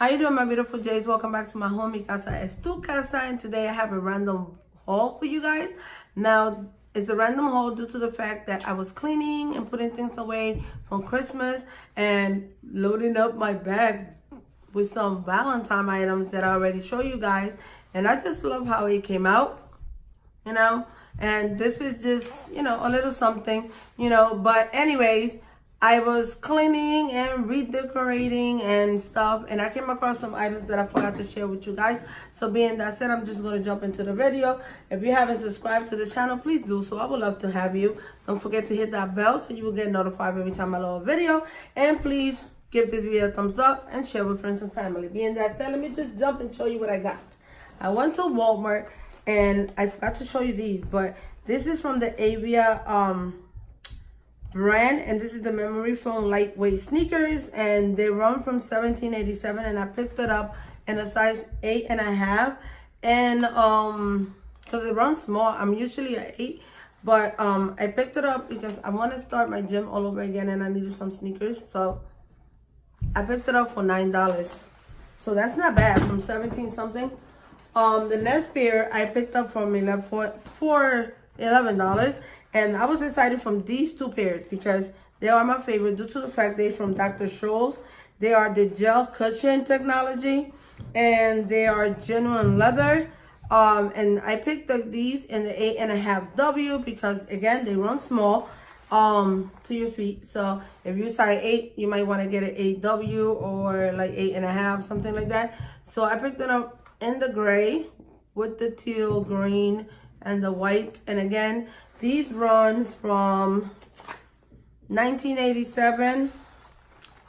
How you doing, my beautiful Jays? Welcome back to my home. Mi casa es tu casa, and today I have a random haul for you guys. Now, it's a random haul due to the fact that I was cleaning and putting things away from Christmas and loading up my bag with some Valentine items that I already show you guys. And I just love how it came out, you know. And this is just, you know, a little something, you know. But anyways, I was cleaning and redecorating and stuff, and I came across some items that I forgot to share with you guys. So being that said, I'm just going to jump into the video. If you haven't subscribed to the channel, please do so. I would love to have you. Don't forget to hit that bell so you will get notified every time I load a video. And please give this video a thumbs up and share with friends and family. Being that said, let me just jump and show you what I got. I went to Walmart, and I forgot to show you these, but this is from the Avia brand, and this is the memory foam lightweight sneakers, and they run from $17.87, and I picked it up in a size 8.5, and because it runs small, I'm usually an 8, but I picked it up because I want to start my gym all over again, and I needed some sneakers, so I picked it up for $9. So that's not bad from 17 something. The next pair I picked up from $11, and I was excited from these two pairs because they are my favorite due to the fact they're from Dr. Scholl's. They are the gel cushion technology, and they are genuine leather. And I picked up these in the 8.5W because again they run small to your feet. So if you size 8, you might want to get an 8W or like 8.5, something like that. So I picked it up in the gray with the teal green and the white. And again, these runs from 1987.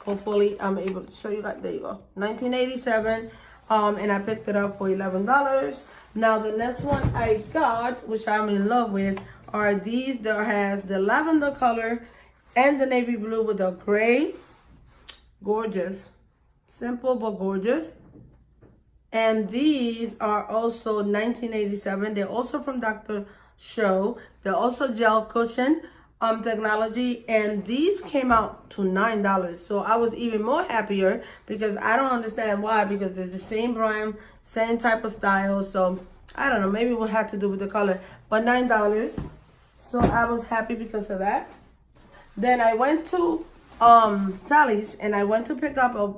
Hopefully I'm able to show you that. There you go, 1987. And I picked it up for $11. Now the next one I got, which I'm in love with, are these that has the lavender color and the navy blue with the gray. Gorgeous, simple but gorgeous. And these are also 1987. They're also from Dr. Scholl. They're also gel cushion technology, and these came out to $9. So I was even more happier because I don't understand why, because there's the same brand, same type of style. So I don't know, maybe it had to do with the color, but $9. So I was happy because of that. Then I went to Sally's, and I went to pick up a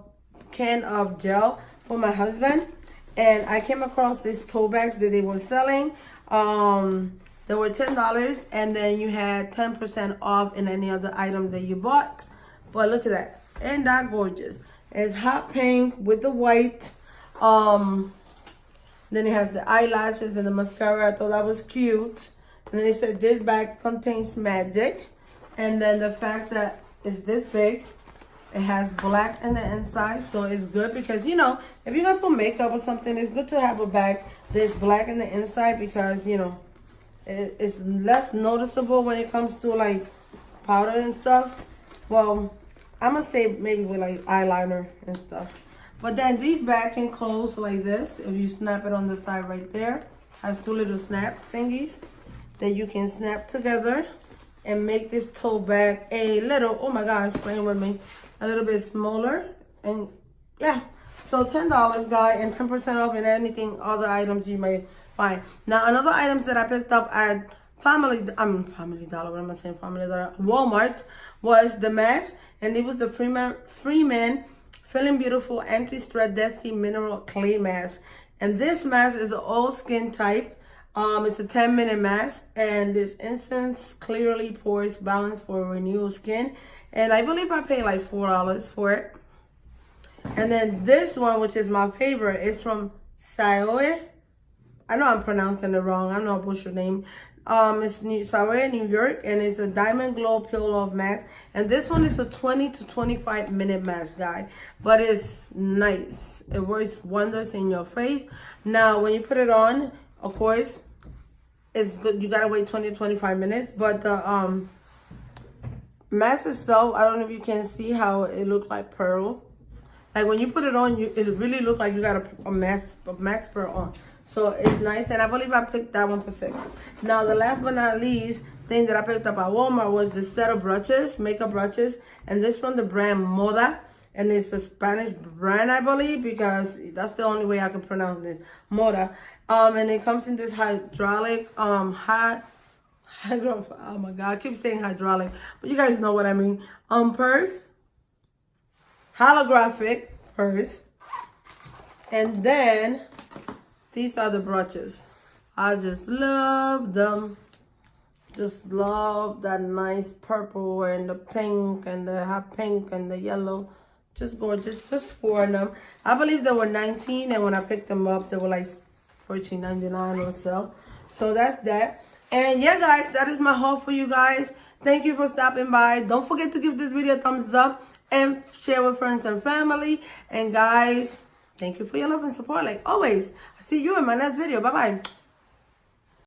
can of gel for my husband. And I came across these tote bags that they were selling. They were $10, and then you had 10% off in any other item that you bought. But look at that. Ain't that gorgeous? It's hot pink with the white. Then it has the eyelashes and the mascara. I thought that was cute. And then it said this bag contains magic. And then the fact that it's this big. It has black in the inside, so it's good because, you know, if you're gonna put makeup or something, it's good to have a bag that's black in the inside because, you know, it's less noticeable when it comes to like powder and stuff. Well, I'm gonna say maybe with like eyeliner and stuff. But then these bags can close like this. If you snap it on the side right there, has two little snap thingies that you can snap together and make this tote bag a little, oh my God, it's playing with me, a little bit smaller. And yeah, so $10, guys, and 10% off in anything, other items you may find. Now, another items that I picked up at Family Dollar, what am I saying, Family Dollar, Walmart, was the mask, and it was the Freeman Feeling Beautiful Anti-Stress Dusty Mineral Clay Mask. And this mask is an all skin type. It's a 10-minute mask, and this instance clearly pores balance for renewed skin. And I believe I paid like $4 for it. And then this one, which is my favorite, is from Saoe. I know I'm pronouncing it wrong. I know a bullshit name. It's Saoe, New York, and it's a Diamond Glow Peel Off Mask. And this one is a 20 to 25 minute mask, guys. But it's nice. It works wonders in your face. Now, when you put it on, of course, it's good. You gotta wait 20 to 25 minutes. But the mask itself, I don't know if you can see how it looked like pearl. Like when you put it on, it really looked like you got a max pearl on. So it's nice, and I believe I picked that one for $6. Now the last but not least thing that I picked up at Walmart was the set of brushes, makeup brushes, and this from the brand Moda. And it's a Spanish brand, I believe, because that's the only way I can pronounce this. Moda. And it comes in this hydraulic, oh my God, I keep saying hydraulic, but you guys know what I mean. Purse. Holographic purse. And then these are the brooches. I just love them. Just love that nice purple and the pink and the hot pink and the yellow. Just gorgeous. Just 4 of them. I believe they were $19, and when I picked them up, they were like $14.99 or so. So that's that. And yeah, guys, that is my haul for you guys. Thank you for stopping by. Don't forget to give this video a thumbs up and share with friends and family. And guys, thank you for your love and support like always. I'll see you in my next video. Bye-bye.